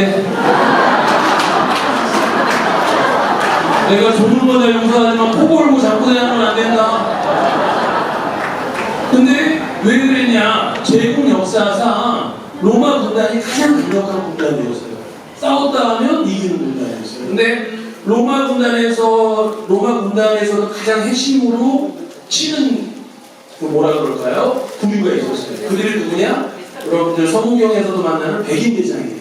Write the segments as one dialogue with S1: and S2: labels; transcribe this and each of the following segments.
S1: 돼. 내가 조물보다 용서하지만 코 골고 잡고 다니면 안 된다. 근데 왜 그랬냐? 제국 역사상 로마 군단이 가장 강력한 군단이었어요. 싸웠다 하면 이기는 군단이었어요. 근데 로마 군단에서도 가장 핵심으로 치는 뭐라 그럴까요? 부류가 있었어요. 그들이 누구냐? 여러분들 성경에서도 만나는 백인대장이에요.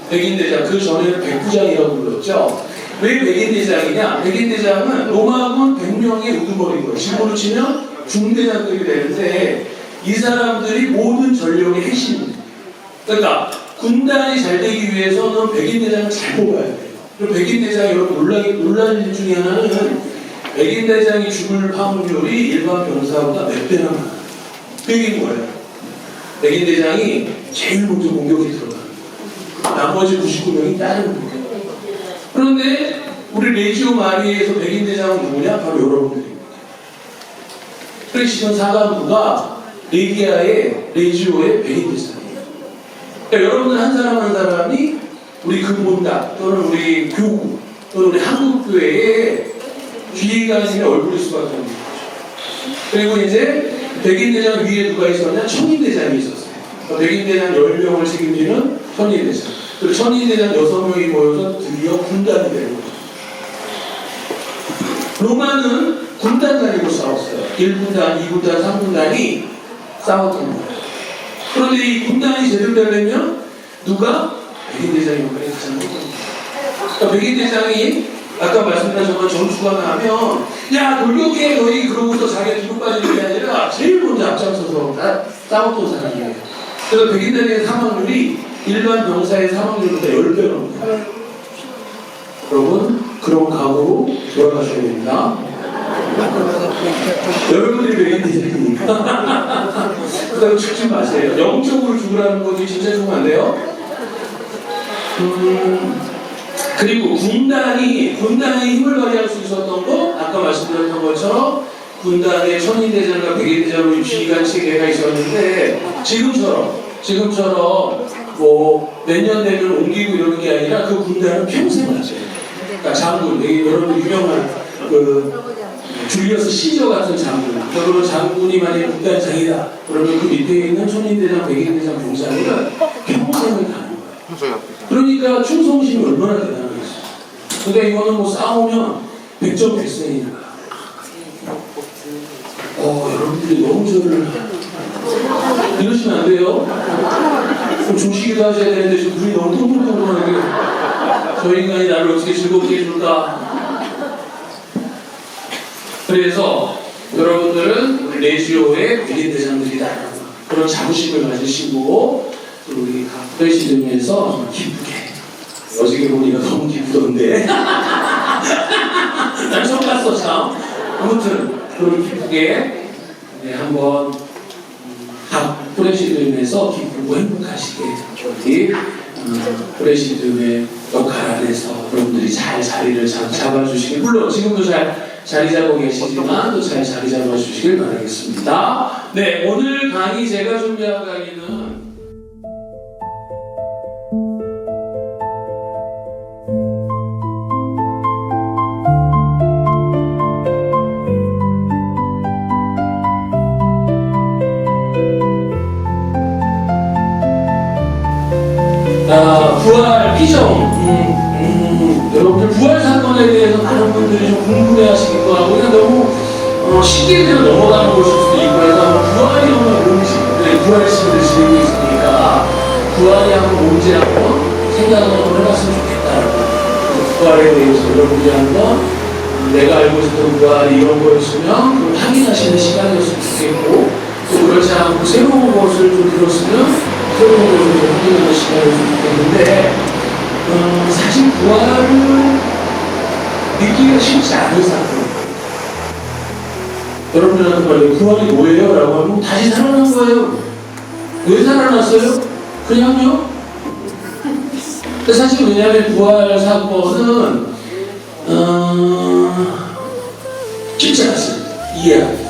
S1: 백인대장, 그 전에는 백부장이라고 불렀죠. 왜 백인대장이냐? 백인대장은 로마군 100명의 우두머리인 거예요. 지금으로 치면 중대장급이 되는데 이 사람들이 모든 전력의 핵심입니다. 그러니까 군단이 잘 되기 위해서는 백인대장을 잘 뽑아야 돼요. 그리고 백인대장이 여러분 놀랄 일 중에 하나는 백인대장이 죽을 확률이 일반 병사보다 몇 배나 많아요. 그 얘기는 뭐예요? 백인대장이 제일 먼저 공격이 들어가요. 나머지 99명이 따르는 거예요. 그런데 우리 레지오 마리에서 백인대장은 누구냐? 바로 여러분들입니다. 크리스천 사관부가 레기아의 레지오의 백인대장이에요. 그러니까 여러분들 한 사람 한 사람이 우리 근본당 또는 우리 교구 또는 우리 한국교회의 귀관님의 얼굴일 수밖에 없는 거죠. 그리고 이제 백인대장 위에 누가 있었냐? 천인대장이 있었어요. 그러니까 백인대장 10명을 책임지는 천인대장. 그리고 천인대장 6명이 모여서 드디어 군단이 되는 거죠. 로마는 군단 단위로 싸웠어요. 1군단, 2군단, 3군단이 싸웠던 거예요. 그런데 이 군단이 제대로 되려면 누가? 백인대장이 역할이 가장 important. 그러니까 백인대장이 아까 말씀드렸지만 전투가 나면 야 돌격해 너희 그러고서 자기가 뒤로 빠지는 게 아니라 제일 먼저 앞장서서 싸웠던 사람이에요. 그래서 백인대장의 사망률이 일반 병사의 사망률보다 10배가 넘어요. 여러분 그런 각오로 돌아가셔야 됩니다. 여러분들이 백인대장이니까 그다음 죽지 마세요. 영적으로 죽으라는 것이 진짜 죽으면 안 돼요. 그리고 군단이 힘을 발휘할 수 있었던 거 아까 말씀드렸던 것처럼 군단에 천인대장과 백인대장으로 지휘관 체계가 있었는데 지금처럼 뭐 몇 년 되면 옮기고 이러는 게 아니라 그 군단은 평생 가져요. 그러니까 장군, 여러분 유명한 그 줄리어스 시저 같은 장군. 그런 장군이 만약에 군단장이다. 그러면 그 밑에 있는 천인대장, 백인대장 병사들은 평생을 가는 거예요. 그러니까 충성심이 얼마나 대단하겠어요. 근데 이거는 뭐 싸우면 100점 100승이니까. 여러분들이 너무 저를 이러시면 안 돼요. 좀 조시기도 하셔야 되는데 지금 눈이 너무 동글동글하게 저 인간이 나를 어떻게 즐겁게 해줄까. 그래서 여러분들은 우리 레지오의 백인대장들이다. 그런 자부심을 가지시고 우리 각 프레시즘에서 기쁘게 어저께 보니까 너무 기쁘던데 난 처음 봤어 참. 아무튼 그런 기쁘게 한번 각 프레시즘에서 기쁘고 행복하시게 우리 프레시즘의 역할 안에서 여러분들이 잘 자리를 잡아주시길 물론 지금도 잘 자리 잡고 계시지만 또 잘 자리 잡아주시길 바라겠습니다. 네, 오늘 강의 제가 준비한 강의는 부활 피정. 여러분들 부활 사건에 대해서 많은 분들이 좀 궁금해 하시기도 하고 그냥 너무 신기해서 넘어가는 것일 수도 있고 해서 부활이 오면 뭔지 부활식을 지내고 있으니까 부활이 한번 뭔지 한번 생각을 한번 해봤으면 좋겠다. 부활에 대해서 여러분들이 한번 내가 알고 있었던 부활이 이런 거였으면 확인하시는 시간이었으면 좋겠고 또 그렇지 않고 새로운 것을 좀 들었으면 새로운 것을 좀 확인하는 시간이었으면 좋겠는데 사실 부활을 믿기가 쉽지 않은 사건. 여러분들한테 말해요. 부활이 뭐예요? 라고 하면 다시 살아난 거예요. 왜 살아났어요? 그냥요? 근데 사실 왜냐하면 부활 사건은 쉽지 않습니다. 이해합니다.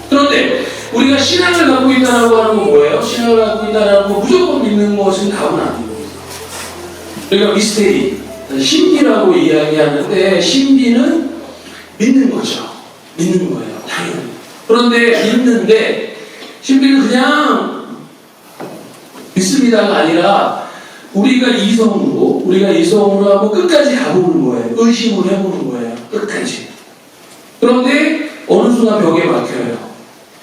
S1: 그런데 우리가 신앙을 갖고 있다고 하는 건 뭐예요? 신앙을 갖고 있다는 건 무조건 믿는 것은 답은 아닙니다. 그러니까 미스테리, 신비라고 이야기하는데 신비는 믿는 거죠. 믿는 거예요. 당연히. 그런데 믿는데 신비는 그냥 믿습니다가 아니라 우리가 이성으로 한번 끝까지 가보는 거예요. 의심을 해보는 거예요. 끝까지. 그런데 어느 순간 벽에 막혀요.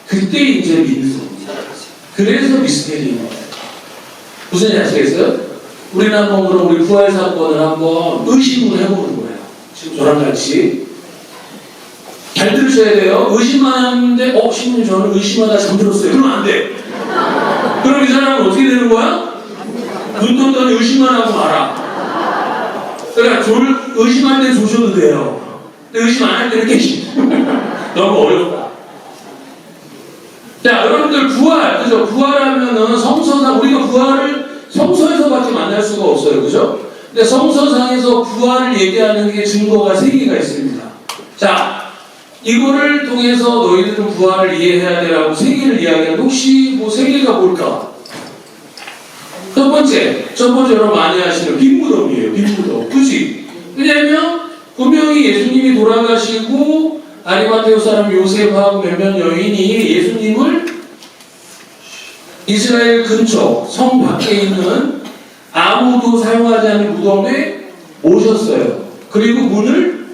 S1: 그때 이제 믿는 겁니다. 그래서 미스테리인 거예요. 무슨 얘기 아시겠어요? 우리는 한번 그럼 우리 부활 사건을 한번 의심을 해보는 거예요. 지금 저랑 같이. 잘 들으셔야 돼요. 의심만 하는데, 신님 저는 의심하다 잠들었어요. 그러면 안 돼. 그럼 이 사람은 어떻게 되는 거야? 눈 떴더니 의심만 하고 말아. 그러니까 의심할 때 조셔도 돼요. 근데 의심 안 할 때는 깨시. 너무 어렵다. 자, 여러분들 부활, 그죠? 부활하면은 성서상, 우리가 부활을 성서에서밖에 만날 수가 없어요. 그죠? 근데 성서상에서 부활을 얘기하는 게 증거가 3개가 있습니다. 자, 이거를 통해서 너희들은 부활을 이해해야 되라고 3개를 이야기하는데 혹시 뭐 3개가 뭘까? 첫 번째 여러분 많이 아시는 빈무덤이에요. 빈무덤. 그치? 왜냐면 분명히 예수님이 돌아가시고 아리마테오 사람 요셉하고 몇몇 여인이 예수님을 이스라엘 근처 성 밖에 있는 아무도 사용하지 않는 무덤에 모셨어요. 그리고 문을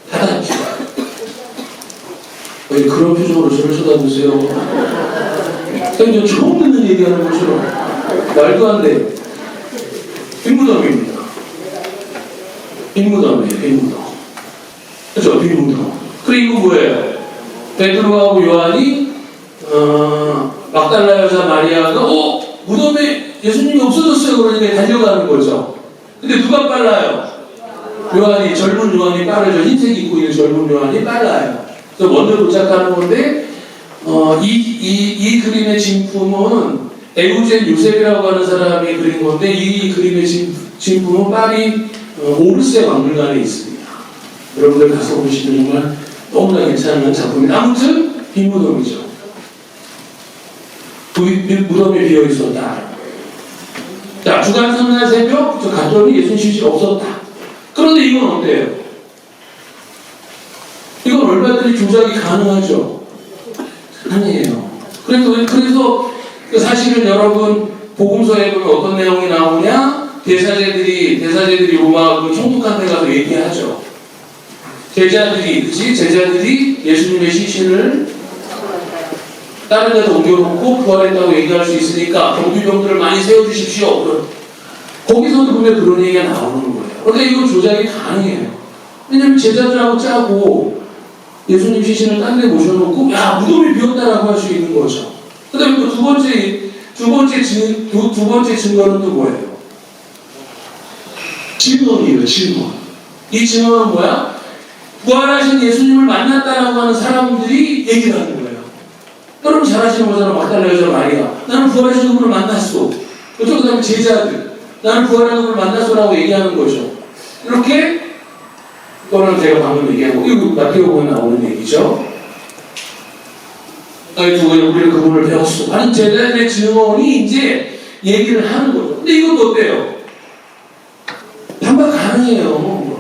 S1: 닫았죠. 왜 그런 표정으로 저를 쳐다보세요? 저 처음 듣는 얘기하는 것처럼 말도 안 돼. 빈무덤입니다. 빈무덤이에요. 빈무덤. 그렇죠? 빈무덤. 그리고 뭐예요? 베드로하고 요한이 막달라 여자 마리아가 무덤에 예수님이 없어졌어요. 그러니까 달려가는 거죠. 근데 누가 빨라요? 요한이, 젊은 요한이 빠르죠. 흰색 입고 있는 젊은 요한이 빨라요. 그래서 먼저 도착하는 건데 이 그림의 진품은 에우젠 요셉이라고 하는 사람이 그린 건데 이 그림의 진품은 파리 오르세 박물관에 있습니다. 여러분들 가서 보시면 정말 너무나 괜찮은 작품입니다. 아무튼 빈무덤이죠. 무덤이 비어 있었다. 자, 주간 첫날 새벽 갔더니 예수님 실실 없었다. 그런데 이건 어때요? 이건 얼마든지 조작이 가능하죠. 아니에요. 그래서 사실은 여러분 복음서에 보면 어떤 내용이 나오냐? 대사제들이 로마 그 총독한테 가서 얘기하죠. 제자들이 예수님의 시신을 다른 데서 옮겨놓고 부활했다고 얘기할 수 있으니까 경비병들을 많이 세워주십시오. 거기서도 보면 그런 얘기가 나오는 거예요. 그런데 이건 조작이 가능해요. 왜냐면 제자들하고 짜고 예수님 시신을 딴 데 모셔놓고 무덤이 비었다라고 할 수 있는 거죠. 그 다음에 또 두 번째 증거는 또 뭐예요? 증언이에요. 증언. 이 증언은 뭐야? 부활하신 예수님을 만났다라고 하는 사람들이 얘기를 하는 거예요. 여러분 잘 아시는 거잖아. 막달라 여자 마리아. 나는 부활하신 그분을 만났어. 그 다음에 제자들. 나는 부활한 그분을 만났어라고 얘기하는 거죠. 이렇게 또는 제가 방금 얘기한 거, 이거 마태복음에 나오는 얘기죠. 우리는 그분을 배웠어 하는 제자들의 증언이 이제 얘기를 하는 거죠. 근데 이것도 어때요? 반박 가능해요.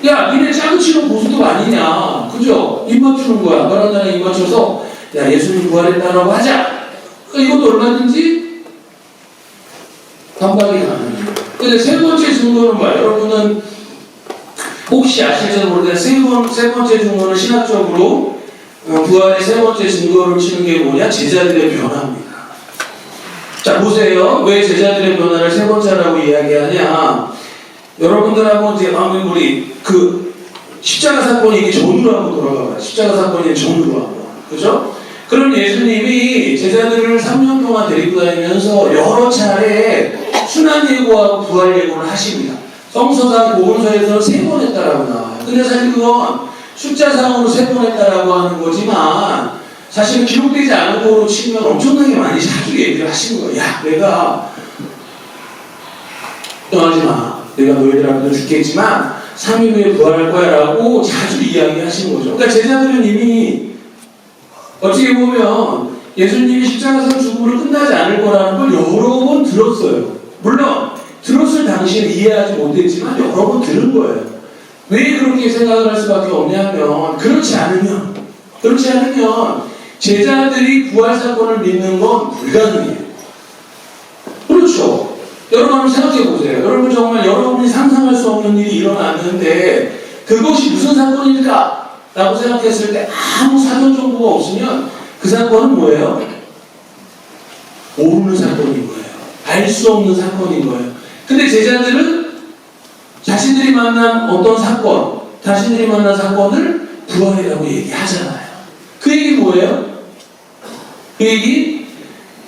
S1: 야, 니네 짜고치는 보수도 아니냐. 그죠? 입 맞추는 거야. 너랑 나랑 입 맞춰서 예수님 부활했다라고 하자. 그러니까 이것도 얼마든지 반박이 가능해요. 근데 세 번째 증거는 뭐야? 여러분은 혹시 아실지도 모르겠는데 세 번째 증거는 신학적으로 부활의 세 번째 증거를 치는 게 뭐냐? 제자들의 변화입니다. 자, 보세요. 왜 제자들의 변화를 세 번째라고 이야기하냐? 여러분들하고 이제 우리 십자가 사건이 이게 전으로 한번 돌아가봐요. 십자가 사건이 전으로 한번. 그죠? 그럼 예수님이 제자들을 3년 동안 데리고 다니면서 여러 차례 순환 예고하고 부활 예고를 하십니다. 성서상 복음서에서는 3번 했다라고 나와요. 근데 사실 그건 숫자상으로 3번 했다라고 하는 거지만 사실은 기록되지 않은 거로 치면 엄청나게 많이 자주 얘기를 하시는 거예요. 야, 내가 걱정하지 마. 내가 너희들 앞에서 죽겠지만 3일 후에 부활할 거야 라고 자주 이야기하시는 거죠. 그러니까 제자들은 이미 어떻게 보면 예수님이 십자가상 죽음으로 끝나지 않을 거라는 걸 여러 번 들었어요. 물론 들었을 당시에 이해하지 못했지만 여러 번 들은 거예요. 왜 그렇게 생각을 할 수밖에 없냐면 그렇지 않으면 제자들이 부활 사건을 믿는 건 불가능해요. 그렇죠. 여러분 한번 생각해 보세요. 여러분 정말 여러분이 상상할 수 없는 일이 일어났는데 그것이 무슨 사건일까? 라고 생각했을 때 아무 사전 정보가 없으면 그 사건은 뭐예요? 모르는 사건인 거예요. 알 수 없는 사건인 거예요. 근데 제자들은 자신들이 만난 어떤 사건, 자신들이 만난 사건을 부활이라고 얘기하잖아요. 그 얘기 뭐예요? 그 얘기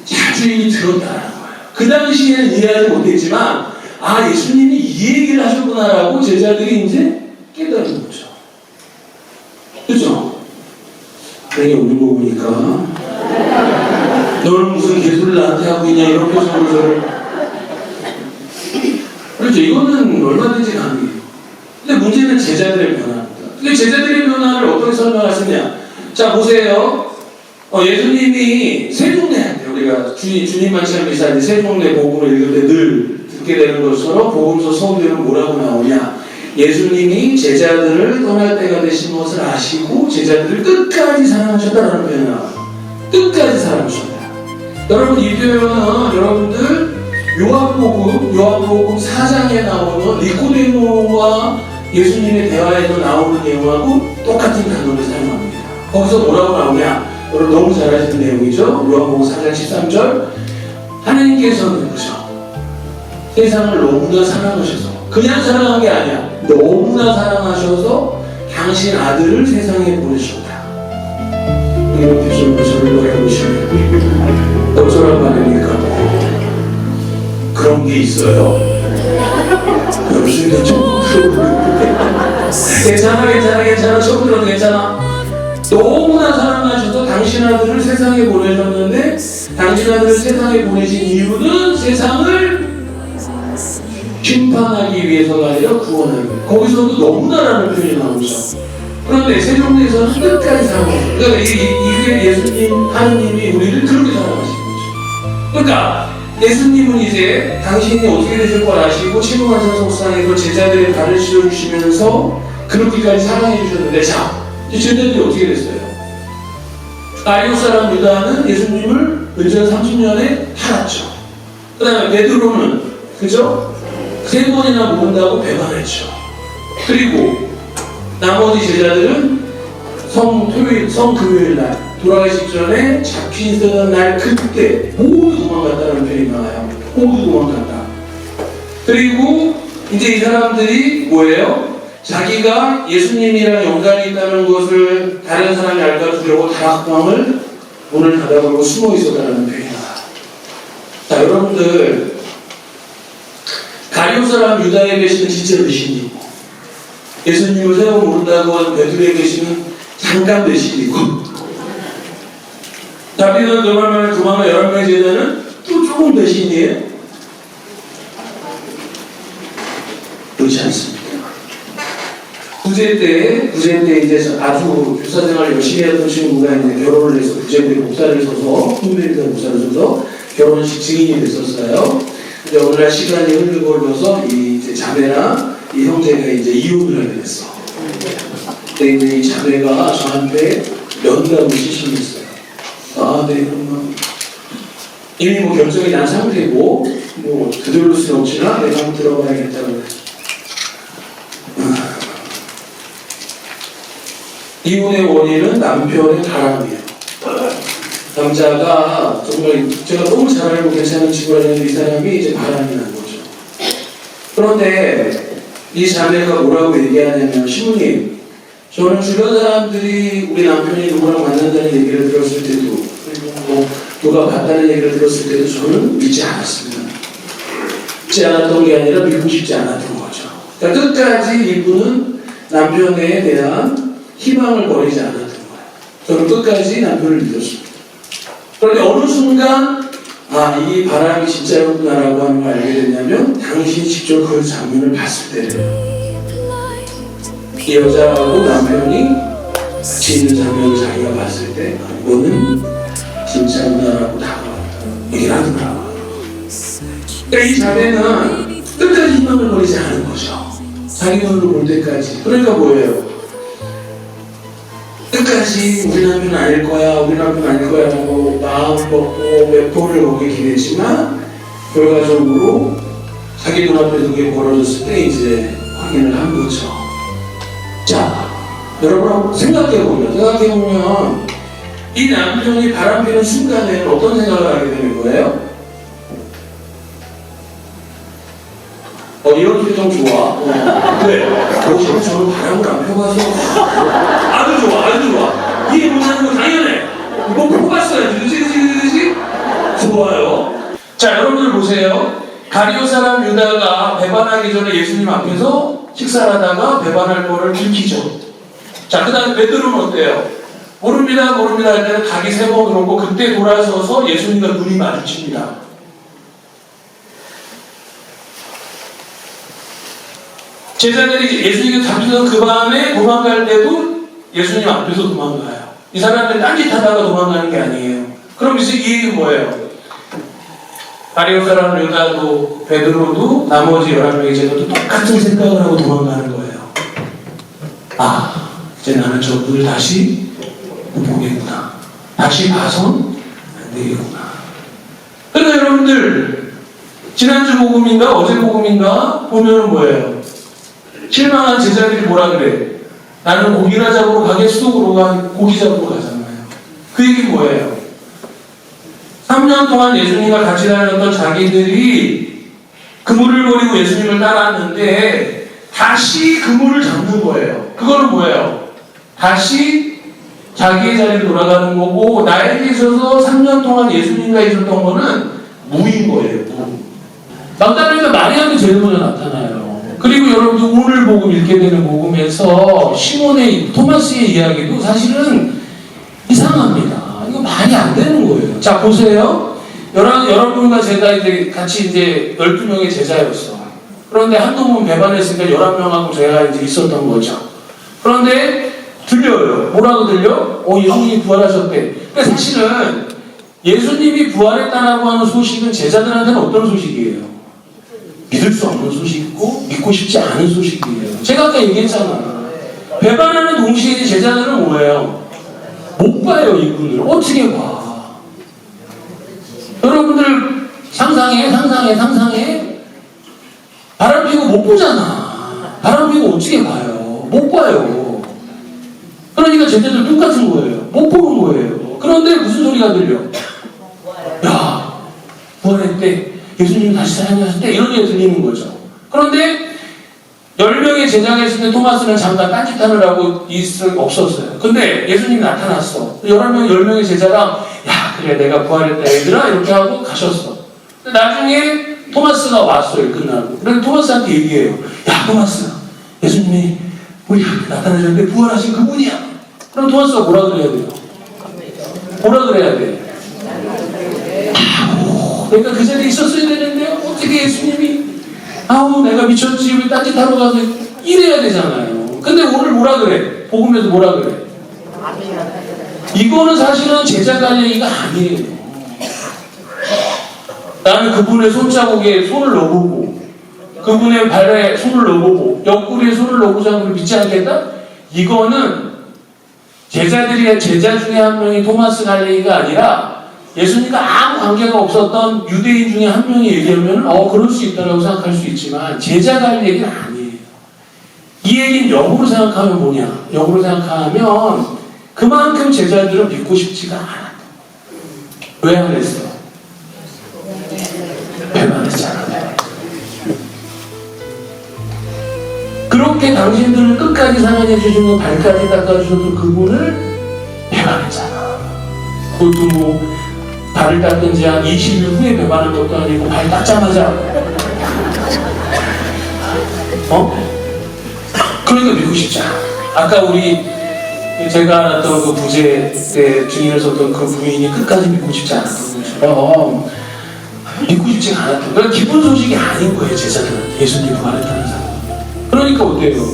S1: 자주 이미 들었다라는 거예요. 그 당시에는 이해하지 못했지만 아 예수님이 이 얘기를 하셨구나라고 제자들이 이제 깨달은 거죠. 그죠? 그러니 오는 거 보니까 너는 무슨 개소리를 나한테 하고 있냐 이런 표정으로 저를 그렇죠. 이거는 얼마든지 가능해요. 근데 문제는 제자들의 변화입니다. 근데 제자들의 변화를 어떻게 설명하시냐? 자 보세요. 예수님이 세종대한테 우리가 주님만 참 비슷한데 세종대 복음을 읽을 때 늘 듣게 되는 것처럼 복음서 서두에는 뭐라고 나오냐? 예수님이 제자들을 떠날 때가 되신 것을 아시고 제자들을 끝까지 사랑하셨다라는 표현이 나와요. 끝까지 사랑하셨다. 여러분 이 표현은 여러분들 요한복음 4장에 나오는 니코데모와 예수님의 대화에서 나오는 내용하고 똑같은 단어를 사용합니다. 거기서 뭐라고 나오냐? 여러분 너무 잘 아시는 내용이죠. 요한복음 4장 13절 하나님께서는 그죠? 세상을 너무나 사랑하셔서 그냥 사랑한 게 아니야. 너무나 사랑하셔서 당신 아들을 세상에 보내셨다. 이렇게 좀 저를 해보시면 어쩌란 말입니까? 그런 게 있어요. 여러분 좀 괜찮아. 처음 들어도 괜찮아. 너무나 사랑하셔서 당신 아들을 세상에 보내셨는데 당신 아들을 세상에 보내신 이유는 세상을 심판하기 위해서가 아니라 구원하기 위해. 거기서도 너무나라는 표현이 나오죠. 그런데 세종대에서는 끝까지 사랑하셨어요. 그러니까 이게 예수님, 하느님이 우리를 그렇게 사랑하신 거죠. 그러니까 예수님은 이제 당신이 어떻게 되실 걸 아시고 침묵한 산속상에서 제자들을 가르쳐 주시면서 그렇게까지 사랑해 주셨는데 자, 제자들이 어떻게 됐어요? 아리오 사람 유다는 예수님을 은전 30년에 팔았죠. 그 다음에 베드로는 그죠? 3번이나 모른다고 배반했죠. 그리고 나머지 제자들은 성금요일 날 돌아가기 전에 잡히던 날 그때 모두 도망갔다는 표현이 나와요. 모두 도망갔다. 그리고 이제 이 사람들이 뭐예요? 자기가 예수님이랑 연관이 있다는 것을 다른 사람이 알까 두려고 다락방을 문을 닫아버리고 숨어 있었다는 표현이 나와요. 자 여러분들 가룟 사람 유다의 배신은 진짜 배신이고 예수님을 세워 모른다고 한 베드로의 배신은 잠깐 배신이고 다비는 도망을 11명의 제자는 또 조금 배신이에요? 그렇지 않습니다. 부제 때 이제 아주 교사생활을 열심히 하던 친구가 이제 결혼을 해서 부제 때 목사를 서서 훈련이던 목사를 서서 결혼식 증인이 됐었어요. 근데 오늘날 시간이 흘러서 이 이제 자매나 이 형제가 이제 이혼을 하게 됐어. 근데 이제 이 자매가 저한테 연락을 시청했어요. 아, 네, 그러면 이미 뭐 결정이 난 상태고 뭐 그대로 수는 없지만 내가 한번 들어봐야겠다고 그랬어. 이혼의 원인은 남편의 바람이에요. 남자가 정말 제가 너무 잘 알고 괜찮은 친구라는데 이 사람이 이제 바람이 난 거죠. 그런데 이 자매가 뭐라고 얘기하냐면 신부님, 저는 주변 사람들이 우리 남편이 누구랑 만난다는 얘기를 들었을 때도 그리고 뭐 누가 봤다는 얘기를 들었을 때도 저는 믿지 않았습니다. 믿지 않았던 게 아니라 믿고 싶지 않았던 거죠. 그러니까 끝까지 이분은 남편에 대한 희망을 버리지 않았던 거예요. 저는 끝까지 남편을 믿었습니다. 그런데 어느 순간 이 바람이 진짜였구나라고 하는 걸 알게 됐냐면 당신이 직접 그 장면을 봤을 때래요. 이 여자하고 남편이 같이 있는 장면을 자기가 봤을 때 이거는 진짜구나라고 다가왔다 얘기를 하더라고요. 그러니까 이 자매는 끝까지 희망을 버리지 않은 거죠. 자기 눈으로 볼 때까지. 그러니까 뭐예요? 끝까지 우리 남편 아닐 거야, 우리 남편 아닐 거야 하고 마음 먹고 몇 번을 거기 기대지만 결과적으로 자기 눈앞에 그게 벌어졌을 때 이제 확인을 한 거죠. 자, 여러분 생각해보면 이 남편이 바람피는 순간에 어떤 생각을 하게 되는 거예요? 이런 표정 좋아. 왜? 지금 저는 바람을 안 펴봐서 아주 좋아, 아주 좋아. 이해 못하는 거 당연해. 뭐 펴봤어야지, 그치? 좋아요. 자, 여러분들 보세요. 가룟 사람 유다가 배반하기 전에 예수님 앞에서 식사를 하다가 배반할 거를 들키죠. 자, 그 다음에 베드로는 어때요? 모릅니다 할 때는 각이 3번 그러고 그때 돌아서서 예수님과 눈이 마주칩니다. 제자들이 예수님이 잡히던 그 밤에 도망갈 때도 예수님 앞에서 도망가요. 이 사람들이 딴짓하다가 도망가는 게 아니에요. 그럼 이제 이 얘기는 뭐예요? 가룟 사람 유다도 베드로도 나머지 11명의 제자도 똑같은 생각을 하고 도망가는 거예요. 이제 나는 저분을 다시 못 보겠구나. 다시 봐선 안 되겠구나. 그러니까 여러분들 지난주 복음인가 어제 복음인가 보면은 뭐예요? 실망한 제자들이 뭐라 그래? 나는 고기나 잡으러 가겠소? 그러고 고기 잡으러 가잖아요. 그 얘기 뭐예요? 3년 동안 예수님과 같이 다녔던 자기들이 그물을 버리고 예수님을 따랐는데 다시 그물을 잡는 거예요. 그거는 뭐예요? 다시 자기의 자리로 돌아가는 거고 나에게 있어서 3년 동안 예수님과 있었던 거는 무인 거예요. 막달라가 마리아도 제일 먼저 나타나요. 그리고 여러분들 오늘 복음 읽게 되는 복음에서 시몬의 토마스의 이야기도 사실은 이상합니다. 이거 말이 안 되는 거예요. 자, 보세요. 여러분과 제가 이제 같이 이제 12명의 제자였어. 그런데 한 놈은 배반했으니까 11명하고 제가 이제 있었던 거죠. 그런데 들려요. 뭐라고 들려? 예수님이 부활하셨대. 근데 사실은 예수님이 부활했다라고 하는 소식은 제자들한테는 어떤 소식이에요? 믿을 수 없는 소식이고 믿고 싶지 않은 소식이에요. 제가 아까 얘기했잖아요. 배반하는 동시에 제자들은 뭐예요? 못 봐요, 이분을. 어떻게 봐? 여러분들 상상해. 바람 피고 못 보잖아. 바람 피고 어떻게 봐요? 못 봐요. 그러니까 제자들 똑같은 거예요. 못 보는 거예요. 그런데 무슨 소리가 들려? 야, 부활했대. 예수님이 다시 살아나셨대. 이런 얘기 들리는 거죠. 그런데 10명의 제자가 있을 때 토마스는 잠깐 딴짓하느라고 있을 수 없었어요. 근데 예수님이 나타났어. 10명의 제자가 야, 그래 내가 부활했다 얘들아 이렇게 하고 가셨어. 근데 나중에 토마스가 왔어요. 끝나고. 그래서 토마스한테 얘기해요. 야, 토마스, 예수님이 우리 앞에 나타나셨는데 부활하신 그분이야. 그럼 토마스가 뭐라 그래야 돼요? 뭐라 그래야 돼? 그러니까 그 자리에 있었어야 되는데요. 어떻게 예수님이 내가 미쳤지 왜 딴짓하러 가서 이래야 되잖아요. 근데 오늘 뭐라 그래? 복음에서 뭐라 그래? 이거는 사실은 제자 간 얘기가 아니에요. 나는 그분의 손자국에 손을 넣어보고 그분의 발에 손을 넣어보고 옆구리에 손을 넣어보지 않고 믿지 않겠다? 이거는 제자 중에 한 명이 토마스 갈레이가 아니라 예수님과 아무 관계가 없었던 유대인 중에 한 명이 얘기하면 그럴 수 있다고 생각할 수 있지만 제자 갈 얘기는 아니에요. 이 얘기는 역으로 생각하면 뭐냐? 역으로 생각하면 그만큼 제자들은 믿고 싶지가 않아. 왜 안 했어? 배반했잖아. 그렇게 당신들을 끝까지 사랑해 주시고 발까지 닦아주셨던 그분을 배반했잖아. 그것도 뭐 발을 닦은 지 한 20일 후에 배반한 것도 아니고 발 닦자마자 그러니까 믿고 싶지 않아. 아까 제가 알았던 그 부재 때 증인을 썼던 그 부인이 끝까지 믿고 싶지 않았던 것처럼 믿고 싶지 않았던 그런 기쁜 소식이 아닌 거예요. 제자들은 예수님 부활했다는 사람. 그러니까 어때요?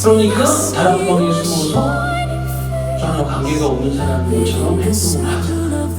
S1: 그러니까 다른 방에 숨어서 전혀 관계가 없는 사람들처럼 행동을 하잖아요.